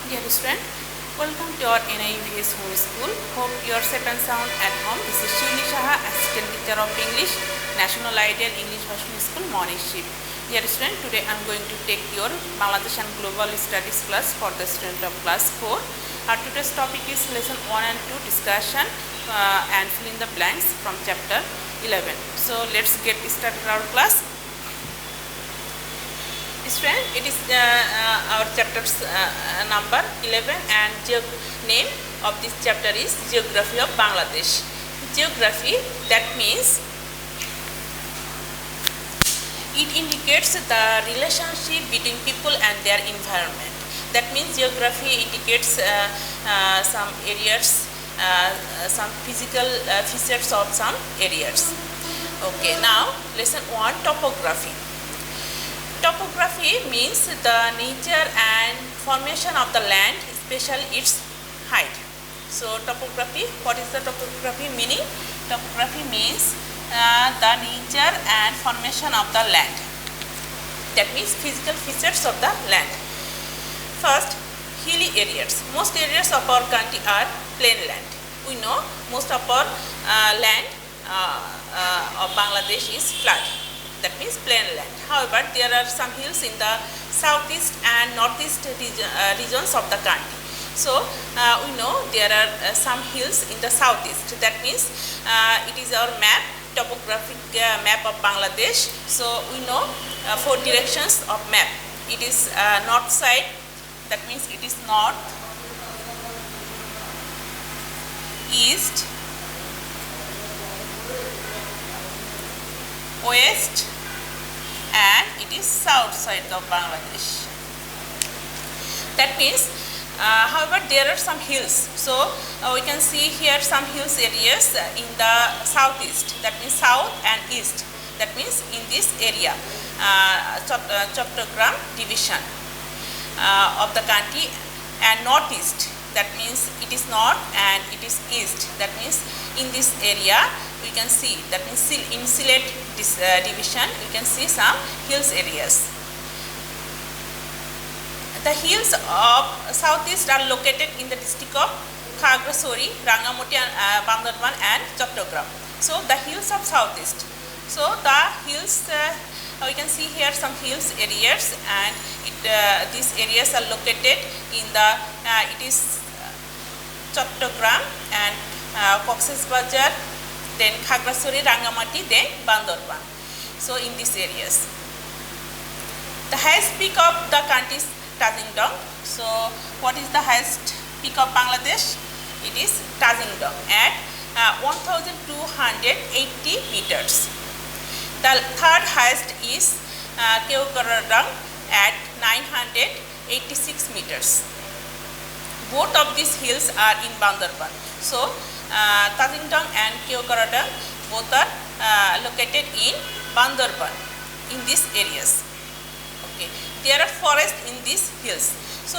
Dear student, welcome to our NIVS Home School. Hope you are safe and sound at home. This is Shivni Shaha, Assistant Teacher of English, National Ideal English Version School, Moniship. Dear student, today I am going to take your Bangladesh and Global Studies class for the student of class 4. Our today's topic is lesson 1 and 2 discussion and fill in the blanks from chapter 11. So let's get started our class. Student, it is our chapter's number 11 and name of this chapter is Geography of Bangladesh. Geography, that means it indicates the relationship between people and their environment. That means geography indicates some areas, some physical features of some areas. Okay, now lesson 1, topography. Topography means the nature and formation of the land, especially its height. So topography, what is the topography meaning? Topography means the nature and formation of the land. That means physical features of the land. First, hilly areas. Most areas of our country are plain land. We know most of our land of Bangladesh is flat. That means plain land. However, there are some hills in the southeast and northeast regions of the country. So, we know there are some hills in the southeast. That means it is our map, topographic map of Bangladesh. So, we know 4 directions of map. It is north side. That means it is north, east, west, and it is south side of Bangladesh. That means, however, there are some hills. So we can see here some hills areas in the southeast. That means south and east. That means in this area, Chattogram division of the country, and northeast. That means it is north and it is east. That means in this area we can see, that means in Sylhet division we can see some hills areas. The hills of southeast are located in the district of Khagrasori, Rangamati, Bandarban and Chattogram. So the hills of southeast. So the hills, we can see here some hills areas, and these areas are located in the, it is Chattogram and Cox's Bazar, then Khagrasori, Rangamati, then Bandarban. So in these areas. The highest peak of the country is Tajingdong. So what is the highest peak of Bangladesh? It is Tajingdong at 1280 meters. The third highest is Keokaradang at 986 meters. Both of these hills are in Bandarban. So Tajingdong and Keokaradang both are located in Bandarban, in these areas. Okay. There are forests in these hills. So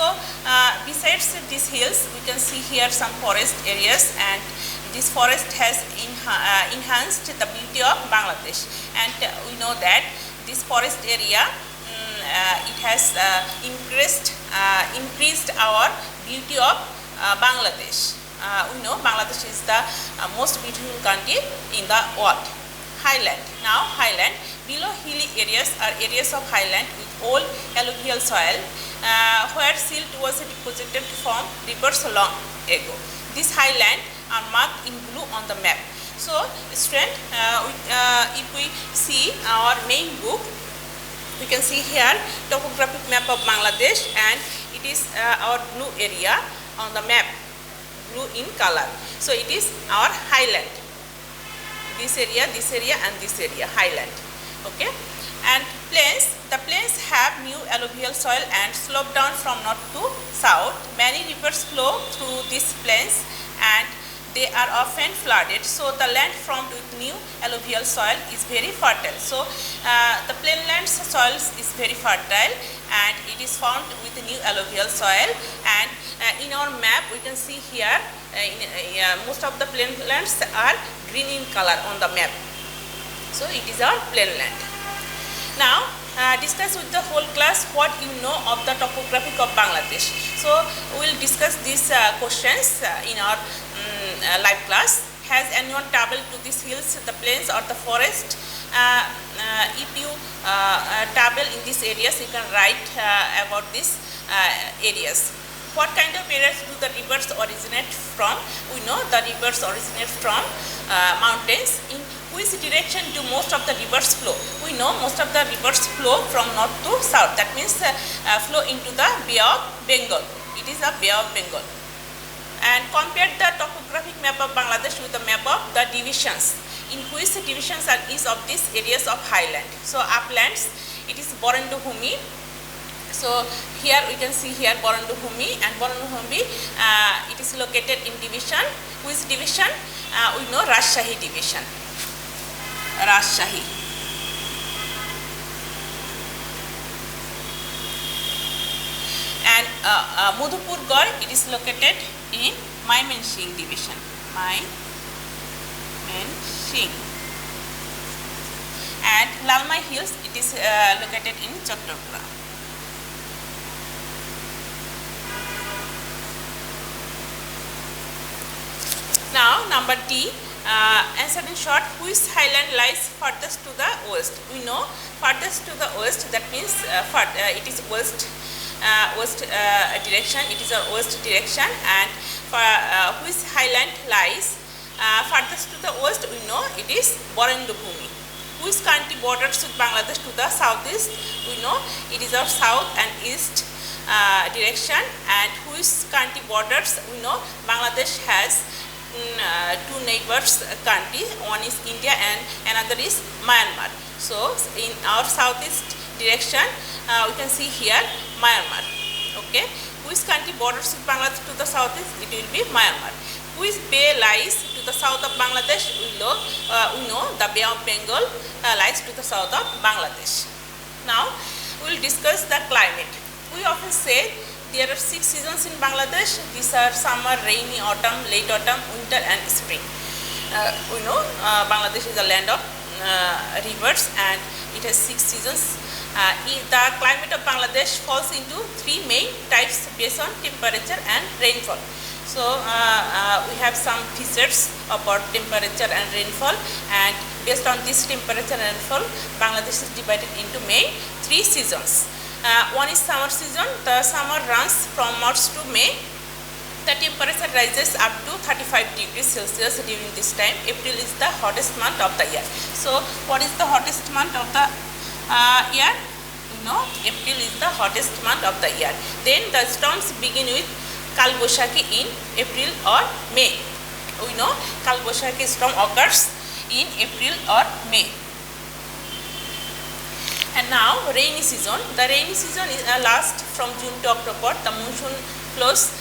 besides these hills, we can see here some forest areas, and this forest has enhanced the beauty of Bangladesh. And we know that this forest area, it has increased our beauty of Bangladesh. We know Bangladesh is the most beautiful country in the world. Highland. Now highland. Below hilly areas are areas of highland with old alluvial soil where silt was deposited from rivers long ago. This highland are marked in blue on the map. So student, if we see our main book, we can see here topographic map of Bangladesh, and it is our blue area on the map, blue in color. So it is our highland. This area, and this area, highland. Okay, and plains. The plains have new alluvial soil and slope down from north to south. Many rivers flow through these plains, and they are often flooded. So the land formed with new alluvial soil is very fertile. So the plainland soil is very fertile, and it is found with new alluvial soil. And in our map, we can see here most of the plainlands are green in color on the map. So it is our plainland. Now discuss with the whole class what you know of the topography of Bangladesh. So we will discuss these questions in our live class. Has anyone traveled to these hills, the plains or the forest? If you travel in these areas, you can write about these areas. What kind of areas do the rivers originate from? We know the rivers originate from mountains. In which direction do most of the rivers flow? We know most of the rivers flow from north to south. That means flow into the Bay of Bengal. It is a Bay of Bengal. And compare the topographic map of Bangladesh with the map of the divisions. In which divisions are each of these areas of highland? So uplands, it is Borondho Bhumi. So here we can see here Borondho Bhumi, and Borondho Bhumi it is located in division. Which division? We know Rajshahi division. Rajshahi. And Madhupurgarh, it is located in Mymensingh division. Mymensingh. And Lalmai Hills, it is located in Chattogram. Now number D, answer in short, which highland lies farthest to the west? We know farthest to the west, that means it is west direction, it is a west direction. And which highland lies farthest to the west? We know it is Borondho Bhumi. Which country borders with Bangladesh to the southeast? We know it is our south and east direction. And which country borders? We know Bangladesh has two neighbors countries, one is India and another is Myanmar. So in our southeast direction we can see here Myanmar. Okay, which country borders with Bangladesh to the southeast? It will be Myanmar. Which bay lies to the south of Bangladesh? We know the Bay of Bengal lies to the south of Bangladesh. Now we will discuss the climate. We often say there are 6 seasons in Bangladesh. These are summer, rainy, autumn, late autumn, winter and spring. We know Bangladesh is a land of rivers and it has 6 seasons. The climate of Bangladesh falls into 3 main types based on temperature and rainfall. So we have some features about temperature and rainfall, and based on this temperature and rainfall, Bangladesh is divided into main 3 seasons. One is summer season. The summer runs from March to May. The temperature rises up to 35 degrees Celsius during this time. April is the hottest month of the year. So what is the hottest month of the year? You know, April is the hottest month of the year. Then the storms begin with Kal Boishakhi in April or May. We know Kal Boishakhi storm occurs in April or May. And now rainy season. The rainy season is lasts from June to October. The monsoon flows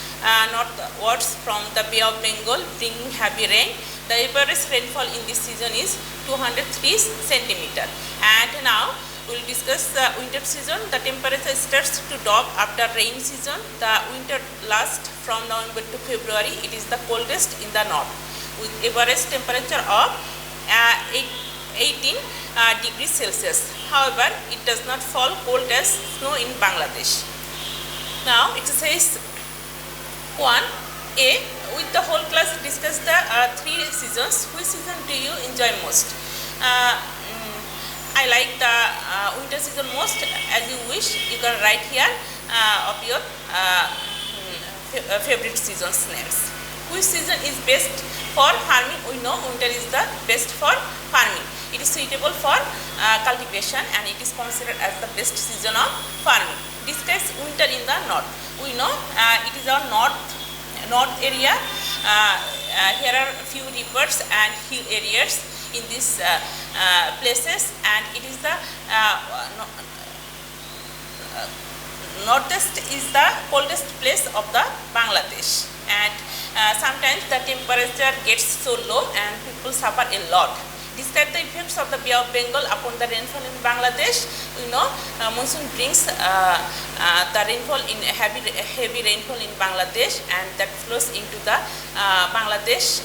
northwards from the Bay of Bengal, bringing heavy rain. The average rainfall in this season is 203 centimeter. And now we will discuss the winter season. The temperature starts to drop after rainy season. The winter lasts from November to February. It is the coldest in the north, with average temperature of 18 degrees Celsius. However, it does not fall cold as snow in Bangladesh. Now, exercise 1A. With the whole class, discuss the 3 seasons. Which season do you enjoy most? I like the winter season most. As you wish, you can write here of your favorite season's names. Which season is best for farming? We know winter is the best for farming. It is suitable for cultivation and it is considered as the best season of farming. Discuss winter in the north. We know it is our north area. Here are few rivers and hill areas in these places, and it is the northeast is the coldest place of the Bangladesh, and sometimes the temperature gets so low and people suffer a lot. Describe the effects of the Bay of Bengal upon the rainfall in Bangladesh. We know monsoon brings the rainfall in heavy rainfall in Bangladesh, and that flows into the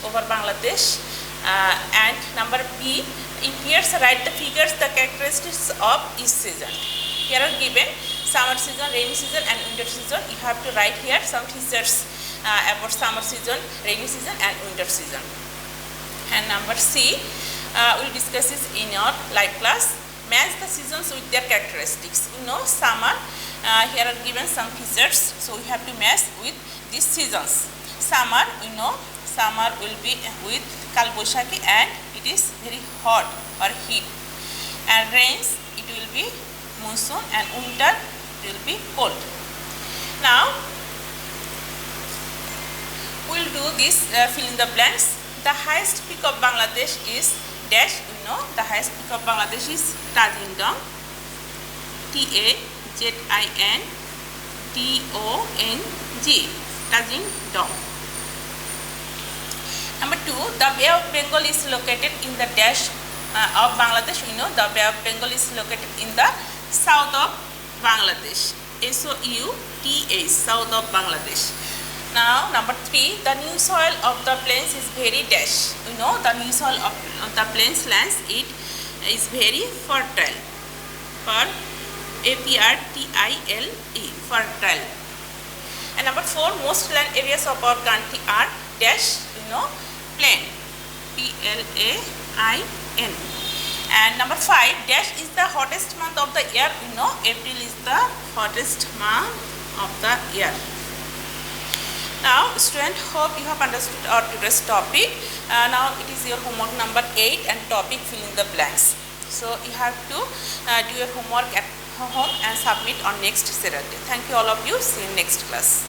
over Bangladesh. And number B, in pairs write the figures, the characteristics of each season. Here are given summer season, rainy season and winter season. You have to write here some features about summer season, rainy season and winter season. And number C, we'll discuss this in your live class. Match the seasons with their characteristics. You know, summer, here are given some features, so we have to match with these seasons. Summer, we know, summer will be with Kalboshaki and it is very hot or heat. And rains, it will be monsoon, and winter it will be cold. Now, we'll do this fill in the blanks. The highest peak of Bangladesh is dash. We know the highest peak of Bangladesh is Tajindong. T-A-Z-I-N-D-O-N-G. Tajindong. Number 2, the Bay of Bengal is located in the dash of Bangladesh. We know the Bay of Bengal is located in the south of Bangladesh. S-O-U-T-H, south of Bangladesh. Now, number 3, the new soil of the plains is very dash. We know the new soil of the plains lands, it is very fertile. F-E-R-T-I-L-E, fertile. And number 4, most land areas of our country are dash, you know, plain. P-L-A-I-N. And number 5, dash is the hottest month of the year. You know, April is the hottest month of the year. Now, student, hope you have understood our today's topic. Now, it is your homework number 8 and topic fill in the blanks. So, you have to do your homework at home and submit on next Saturday. Thank you all of you. See you in next class.